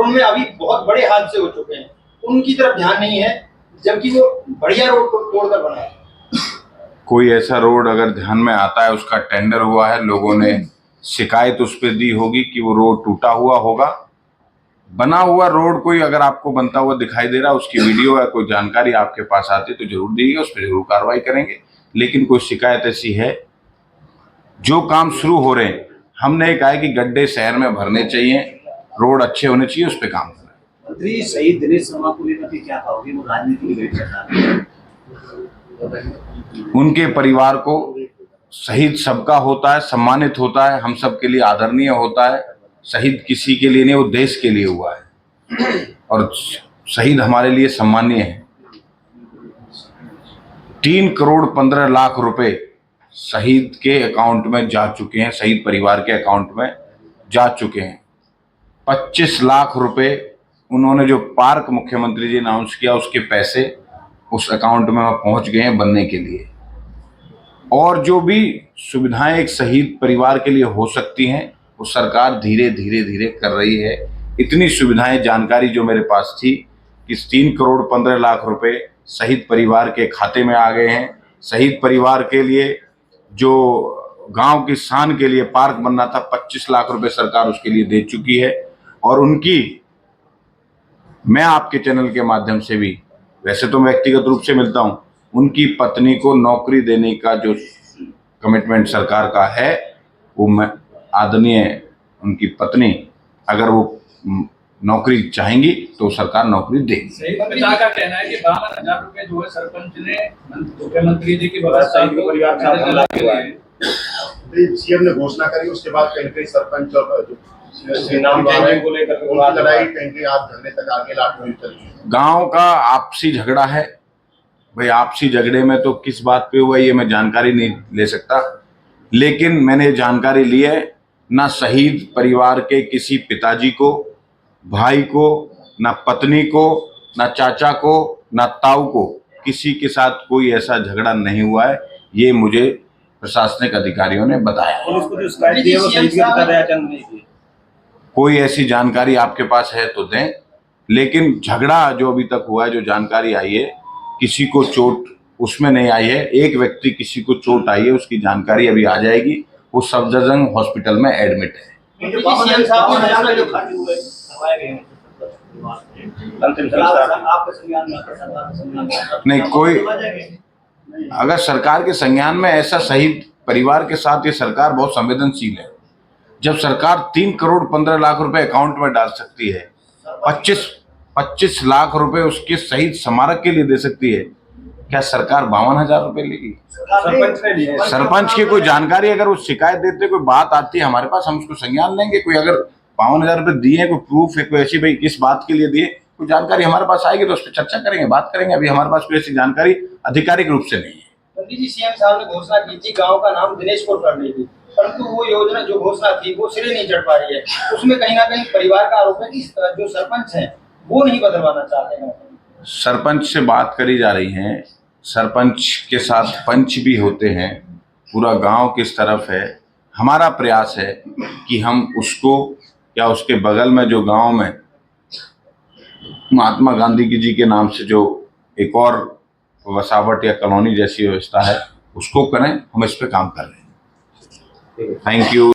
उनमें अभी बहुत बड़े हादसे हो चुके हैं, उनकी तरफ ध्यान नहीं है, जबकि वो बढ़िया रोड को तोड़कर बना है। कोई ऐसा रोड अगर ध्यान में आता है, उसका टेंडर हुआ है, लोगों ने शिकायत उस पर दी होगी कि वो रोड टूटा हुआ होगा। बना हुआ रोड कोई अगर आपको बनता हुआ दिखाई दे रहा है, उसकी वीडियो या कोई जानकारी आपके पास आती तो जरूर दीजिएगा, उस पर जरूर कार्रवाई करेंगे। लेकिन कोई शिकायत ऐसी है, जो काम शुरू हो रहे हैं, हमने कहा है कि गड्ढे शहर में भरने चाहिए, रोड अच्छे होने चाहिए, उस पर काम करना है। मंत्री शहीद दिनेश शर्मा को लेकर क्या कहोगे? वो राजनीति में भेंट करता है। उनके परिवार को, शहीद सबका होता है, सम्मानित होता है, हम सब के लिए आदरणीय होता है। शहीद किसी के लिए नहीं, वो देश के लिए हुआ है और शहीद हमारे लिए सम्मानीय है। 3 करोड़ 15 लाख रुपए शहीद के अकाउंट में जा चुके हैं, शहीद परिवार के अकाउंट में जा चुके हैं। 25 लाख रुपए उन्होंने जो पार्क मुख्यमंत्री जी ने अनाउंस किया, उसके पैसे उस अकाउंट में पहुंच गए हैं बनने के लिए। और जो भी सुविधाएं एक शहीद परिवार के लिए हो सकती हैं, वो सरकार धीरे धीरे कर रही है। इतनी सुविधाएं, जानकारी जो मेरे पास थी कि 3 करोड़ 15 लाख रुपए शहीद परिवार के खाते में आ गए हैं। शहीद परिवार के लिए जो गांव की शान के लिए पार्क बनना था, 25 लाख रुपए सरकार उसके लिए दे चुकी है। और उनकी, मैं आपके चैनल के माध्यम से भी, वैसे तो मैं व्यक्तिगत रूप से मिलता हूं, उनकी पत्नी को नौकरी देने का जो कमिटमेंट सरकार का है, वो मैं आदरणीय उनकी पत्नी, अगर वो नौकरी चाहेंगी तो सरकार नौकरी देगी। पिता का कहना है कि 52,000 रुपए जो है सरपंच ने मुख्यमंत्री जी की व्यवस्था को परिवार सीएम ने घोषणा करी, उसके बाद कहीं सरपंच और को लेकर लड़ाई कहीं आप झगड़े तक आगे लाट चली। गांव का आपसी झगड़ा है भाई, आपसी झगड़े में तो किस बात पे हुआ ये मैं जानकारी नहीं ले सकता, लेकिन मैंने जानकारी ली है, ना शहीद परिवार के किसी पिताजी को, भाई को, ना पत्नी को, ना चाचा को, ना ताऊ को, किसी के साथ कोई ऐसा झगड़ा नहीं हुआ है। ये मुझे प्रशासनिक अधिकारियों ने बताया। कोई ऐसी जानकारी आपके पास है तो दें, लेकिन झगड़ा जो अभी तक हुआ है, जो जानकारी आई है, किसी को चोट उसमें नहीं आई है। एक व्यक्ति किसी को चोट आई है, उसकी जानकारी अभी आ जाएगी, वो सफदरजंग हॉस्पिटल में एडमिट है। नहीं, कोई अगर सरकार के संज्ञान में ऐसा शहीद परिवार के साथ, ये सरकार बहुत संवेदनशील है। जब सरकार 3 करोड़ 15 लाख रुपए अकाउंट में डाल सकती है, 25 लाख रुपए उसके शहीद स्मारक के लिए दे सकती है, क्या सरकार 52,000 रुपए लेगी? सरपंच की कोई जानकारी, अगर वो शिकायत देते, कोई बात आती है हमारे पास, हम उसको संज्ञान लेंगे। कोई अगर 52,000 रुपए दिए, कोई प्रूफ है, कोई ऐसी भाई किस बात के लिए दिए, कोई जानकारी हमारे पास आएगी तो उस पर चर्चा करेंगे, बात करेंगे। अभी हमारे पास कोई ऐसी जानकारी आधिकारिक रूप से नहीं है। मंत्री जी, सीएम साहब ने घोषणा की थी गांव का नाम दिनेशपुर करने की, परंतु वो योजना जो घोषणा थी वो सिरे नहीं चढ़ पा रही है। उसमें कहीं ना कहीं परिवार का आरोप है कि जो सरपंच हैं वो नहीं बदलवाना चाहते हैं। सरपंच से बात करी जा रही है, सरपंच के साथ पंच भी होते हैं, पूरा गांव किस तरफ है। हमारा प्रयास है कि हम उसको, या उसके बगल में जो गांव में महात्मा गांधी जी के नाम से जो एक और वसावट या कॉलोनी जैसी व्यवस्था है, उसको करें। हम इस पे काम कर रहे हैं। Thank you.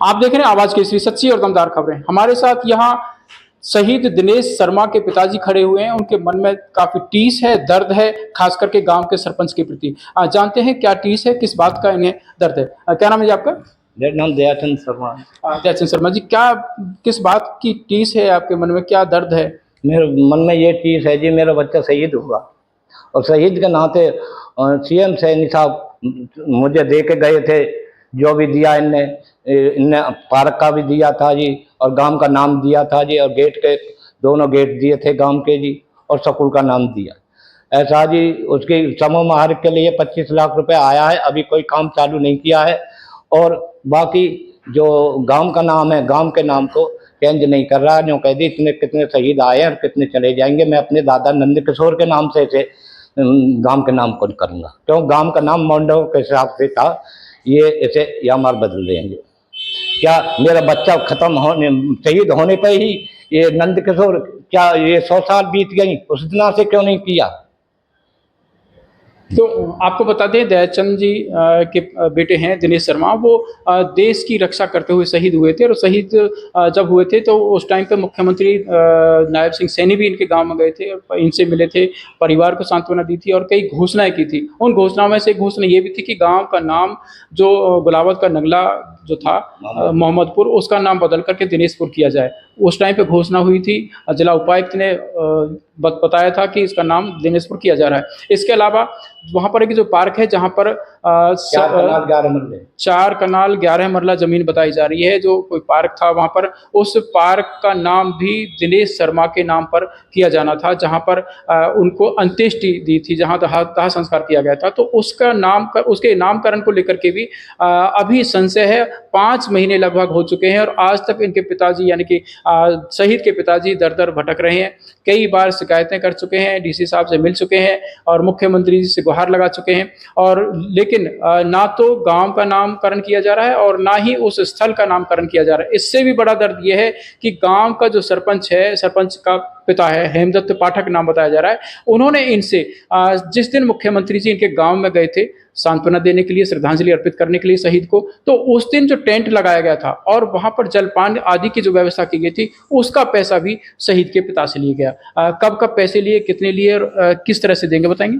आप देख रहे हैं आवाज केसरी, सच्ची और दमदार खबरें। हमारे साथ यहाँ शहीद दिनेश शर्मा के पिताजी खड़े हुए हैं। उनके मन में काफी टीस है, दर्द है, खास करके गांव के सरपंच के प्रति। जानते हैं क्या टीस है, किस बात का इन्हें दर्द है। क्या नाम है जी आपका? मेरा नाम दयाचंद शर्मा है। दयाचंद शर्मा जी, क्या किस बात की टीस है आपके मन में, क्या दर्द है? मेरे मन में ये टीस है जी, मेरा बच्चा शहीद हुआ और शहीद के नाते सीएम सैनी साहब मुझे दे के गए थे, जो भी दिया इनने पार्क का भी दिया था जी, और गांव का नाम दिया था जी, और गेट के दोनों गेट दिए थे गांव के जी, और स्कूल का नाम दिया। ऐसा जी उसके समूह महार्ग के लिए 25 लाख रुपए आया है, अभी कोई काम चालू नहीं किया है। और बाकी जो गांव का नाम है, गांव के नाम को चेंज नहीं कर रहा है। न्यू कह दी इतने कितने शहीद आए और कितने चले जाएंगे। मैं अपने दादा नंद किशोर के नाम से इसे गांव के नाम को करूँगा, क्यों गांव का नाम मॉन्डो के हिसाब से था, ये इसे यामार बदल देंगे। क्या मेरा बच्चा खत्म होने, शहीद होने पर ही ये नंद किशोर, क्या ये 100 साल बीत गई, उस दिन से क्यों नहीं किया? तो आपको बता दें, दयाचंद जी के बेटे हैं दिनेश शर्मा, वो देश की रक्षा करते हुए शहीद हुए थे। और शहीद जब हुए थे तो उस टाइम पे मुख्यमंत्री नायब सिंह सैनी भी इनके गांव में गए थे, और इनसे मिले थे, परिवार को सांत्वना दी थी और कई घोषणाएं की थी। उन घोषणाओं में से एक घोषणा ये भी थी कि गांव का नाम जो गुलावत का नगला जो था मोहम्मदपुर, उसका नाम बदल करके दिनेशपुर किया जाए। उस टाइम पे घोषणा हुई थी, जिला उपायुक्त ने बताया था कि इसका नाम दिनेशपुर किया जा रहा है। इसके अलावा वहाँ पर एक जो पार्क है जहाँ पर 4 कनाल 11 मरला जमीन बताई जा रही है, जो कोई पार्क था वहाँ पर, उस पार्क का नाम भी दिनेश शर्मा के नाम पर किया जाना था, जहाँ पर उनको अंत्येष्टि दी थी, जहाँ दाह संस्कार किया गया था। तो उसका उसके नामकरण को लेकर के भी अभी संशय है। 5 महीने लगभग हो चुके हैं और आज तक इनके पिताजी यानी कि शहीद के पिताजी दर दर भटक रहे हैं। कई बार शिकायतें कर चुके हैं, डीसी साहब से मिल चुके हैं और मुख्यमंत्री जी से गुहार लगा चुके हैं, और लेकिन ना तो गांव का नामकरण किया जा रहा है और ना ही उस स्थल का नामकरण किया जा रहा है। इससे भी बड़ा दर्द यह है कि गांव का जो सरपंच है, सरपंच का पिता है, हेमदत्त पाठक नाम बताया जा रहा है, उन्होंने इनसे जिस दिन मुख्यमंत्री जी इनके गांव में गए थे सांत्वना देने के लिए, श्रद्धांजलि अर्पित करने के लिए शहीद को, तो उस दिन जो टेंट लगाया गया था और वहां पर जलपान आदि की जो व्यवस्था की गई थी, उसका पैसा भी शहीद के पिता से लिया गया। कब कब पैसे लिए, कितने लिए और किस तरह से देंगे, बताएंगे?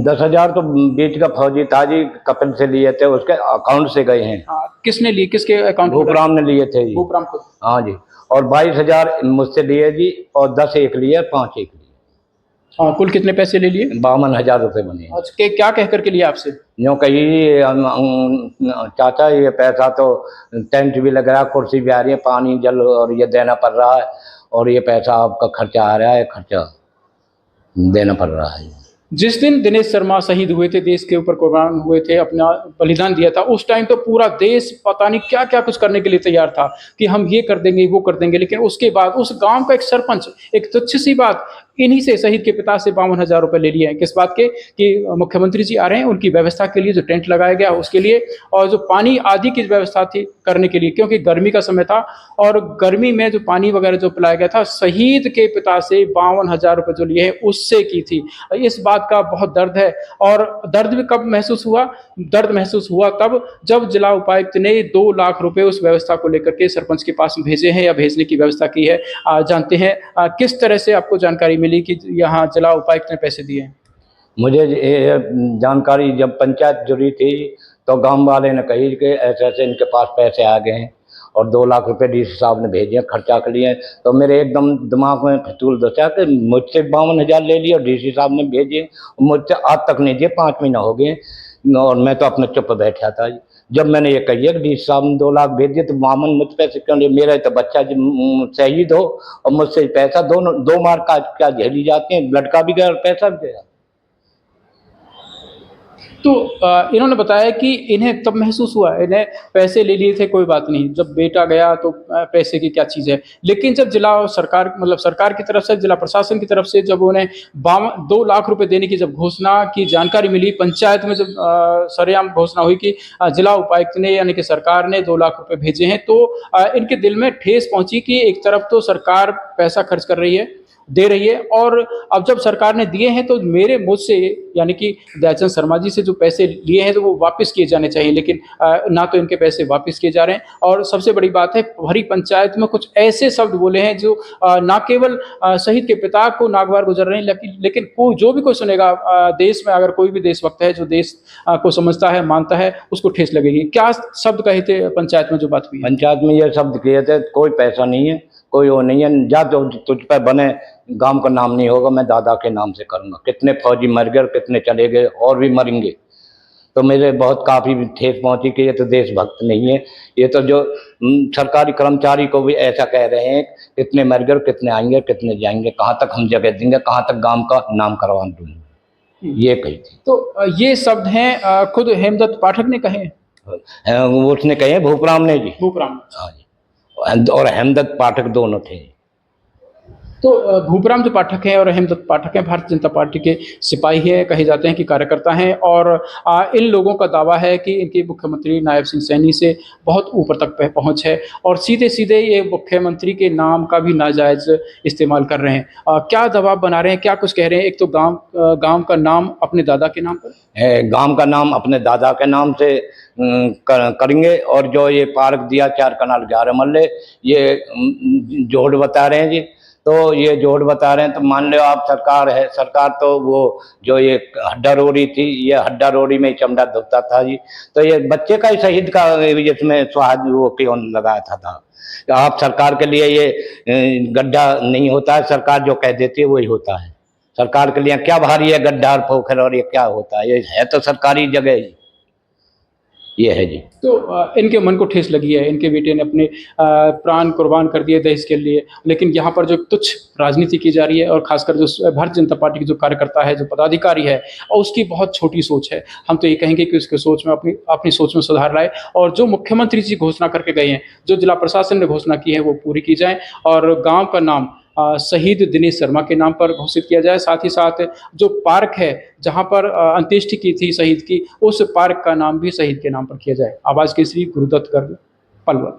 10,000 तो बीच का फौजी ताजी कपिल से लिए थे, उसके अकाउंट से गए हैं। किसने लिए, किसके अकाउंट? भूपराम ने लिए थे जी। भूपराम को? हाँ जी। और 22,000 मुझसे लिए जी, और 10 एक लिए, 5 एक लिए। हाँ, कुल कितने पैसे ले लिए? 52,000 रुपये बने। अच्छा, क्या कह करके लिया आपसे? यूँ कही चाचा ये पैसा तो टेंट भी लग रहा है, कुर्सी भी आ रही है, पानी जल और ये देना पड़ रहा है, और ये पैसा आपका खर्चा आ रहा है, खर्चा देना पड़ रहा है। जिस दिन दिनेश शर्मा शहीद हुए थे, देश के ऊपर कुर्बान हुए थे, अपना बलिदान दिया था, उस टाइम तो पूरा देश पता नहीं क्या क्या कुछ करने के लिए तैयार था कि हम ये कर देंगे, वो कर देंगे। लेकिन उसके बाद उस गांव का एक सरपंच, एक तुच्छ सी बात, इन्हीं से शहीद के पिता से 52,000 रुपये ले लिए हैं। किस बात के? कि मुख्यमंत्री जी आ रहे हैं, उनकी व्यवस्था के लिए जो टेंट लगाया गया उसके लिए, और जो पानी आदि की व्यवस्था थी करने के लिए, क्योंकि गर्मी का समय था और गर्मी में जो पानी वगैरह जो पिलाया गया था, शहीद के पिता से 52,000 रुपये जो लिए हैं उससे की थी। इस बात का बहुत दर्द है। और दर्द भी कब महसूस हुआ? दर्द महसूस हुआ तब जब जिला उपायुक्त ने 2 लाख रुपए उस व्यवस्था को लेकर के सरपंच के पास भेजे हैं या भेजने की व्यवस्था की है। जानते हैं किस तरह से आपको जानकारी मिली कि यहाँ जिला उपायुक्त ने पैसे दिए हैं? मुझे ये जानकारी जब पंचायत जुड़ी थी तो गांव वाले ने कही कि ऐसे ऐसे इनके पास पैसे आ गए हैं और 2 लाख रुपए डीसी साहब ने भेजे खर्चा के लिए। तो मेरे एकदम दिमाग में फितूल दसा कि मुझसे 52,000 ले लिए और डीसी साहब ने भेजे, मुझसे आज तक नहीं दिए, 5 महीना हो गए, और मैं तो अपने चुप बैठा था। जब मैंने ये कही कि डीसी साहब ने 2 लाख भेज दिए तो मामन मुझ पैसे क्यों लिए? मेरा तो बच्चा शहीद हो और मुझसे पैसा दोनों 2 मार का क्या झेली जाते हैं, लड़का भी गया और पैसा भी गया। तो इन्होंने बताया कि इन्हें तब महसूस हुआ, इन्हें पैसे ले लिए थे, कोई बात नहीं, जब बेटा गया तो पैसे की क्या चीज़ है। लेकिन जब जिला सरकार, मतलब सरकार की तरफ से, जिला प्रशासन की तरफ से जब उन्हें 2 लाख रुपए देने की जब घोषणा की जानकारी मिली, पंचायत में जब सरेआम घोषणा हुई कि जिला उपायुक्त ने यानी कि सरकार ने 2 लाख रुपए भेजे हैं, तो इनके दिल में ठेस पहुंची कि एक तरफ तो सरकार पैसा खर्च कर रही है, दे रही है, और अब जब सरकार ने दिए हैं तो मेरे मुझसे यानी कि दयाचंद शर्मा जी से जो पैसे लिए हैं तो वो वापस किए जाने चाहिए। लेकिन ना तो इनके पैसे वापस किए जा रहे हैं, और सबसे बड़ी बात है, भरी पंचायत में कुछ ऐसे शब्द बोले हैं जो ना केवल शहीद के पिता को नागवार गुजर रहे हैं, लेकिन कोई जो भी कोई सुनेगा, देश में अगर कोई भी देशभक्त है जो देश को समझता है, मानता है, उसको ठेस लगेगी। क्या शब्द कहे थे पंचायत में जो बात हुई? पंचायत में ये शब्द किए थे, कोई पैसा नहीं है, कोई वो नहीं है, जा तो तुझ पे बने, गांव का नाम नहीं होगा, मैं दादा के नाम से करूंगा। कितने फौजी मर गए, कितने चले गए और भी मरेंगे। तो मेरे बहुत काफ़ी ठेस पहुंची कि ये तो देशभक्त नहीं है, ये तो जो सरकारी कर्मचारी को भी ऐसा कह रहे हैं, कितने मर गए, कितने आएंगे, कितने जाएंगे, कहाँ तक हम जगह देंगे, कहाँ तक गांव का नाम करवा दूंगे, ये कही थी। तो ये शब्द हैं खुद हेमदत्त पाठक ने कहे? उसने कहे भूपराम ने जी। भूपराम। हाँ जी, और हेमदत्त पाठक दोनों थे। तो भूपराम जो पाठक हैं और हेमदत्त पाठक हैं भारतीय जनता पार्टी के सिपाही हैं, कहे जाते हैं कि कार्यकर्ता हैं, और इन लोगों का दावा है कि इनके मुख्यमंत्री नायब सिंह सैनी से बहुत ऊपर तक पहुंच है और सीधे सीधे ये मुख्यमंत्री के नाम का भी नाजायज इस्तेमाल कर रहे हैं। क्या दबाव बना रहे हैं, क्या कुछ कह रहे हैं? एक तो गांव का नाम अपने दादा के नाम पर गांव का नाम अपने दादा के नाम से करेंगे, और जो ये पार्क दिया 4 कनाल 11 मरले, ये जोड़ बता रहे हैं जी। तो ये जोड़ बता रहे हैं, तो मान लो आप सरकार है, सरकार तो वो जो ये हड्डा रोड़ी थी, ये हड्डा रोड़ी में ही चमड़ा धुलता था जी। तो ये बच्चे का ही शहीद का इसमें स्वाद वो क्यों लगाया था। आप सरकार के लिए ये गड्ढा नहीं होता है, सरकार जो कह देती है वही होता है। सरकार के लिए क्या भारी है गड्ढा और पोखर, और ये क्या होता है? ये है तो सरकारी जगह ही, ये है जी। तो इनके मन को ठेस लगी है, इनके बेटे ने अपने प्राण कुर्बान कर दिए देश के लिए, लेकिन यहाँ पर जो तुच्छ राजनीति की जा रही है और खासकर जो भारतीय जनता पार्टी की जो कार्यकर्ता है, जो पदाधिकारी है, और उसकी बहुत छोटी सोच है। हम तो ये कहेंगे कि उसके सोच में अपनी सोच में सुधार लाए, और जो मुख्यमंत्री जी घोषणा करके गए हैं, जो जिला प्रशासन ने घोषणा की है, वो पूरी की जाए और गाँव का नाम शहीद दिनेश शर्मा के नाम पर घोषित किया जाए। साथ ही साथ जो पार्क है जहां पर अंत्येष्टि की थी शहीद की, उस पार्क का नाम भी शहीद के नाम पर किया जाए। आवाज केसरी, गुरुदत्त गर्ग, पलवल।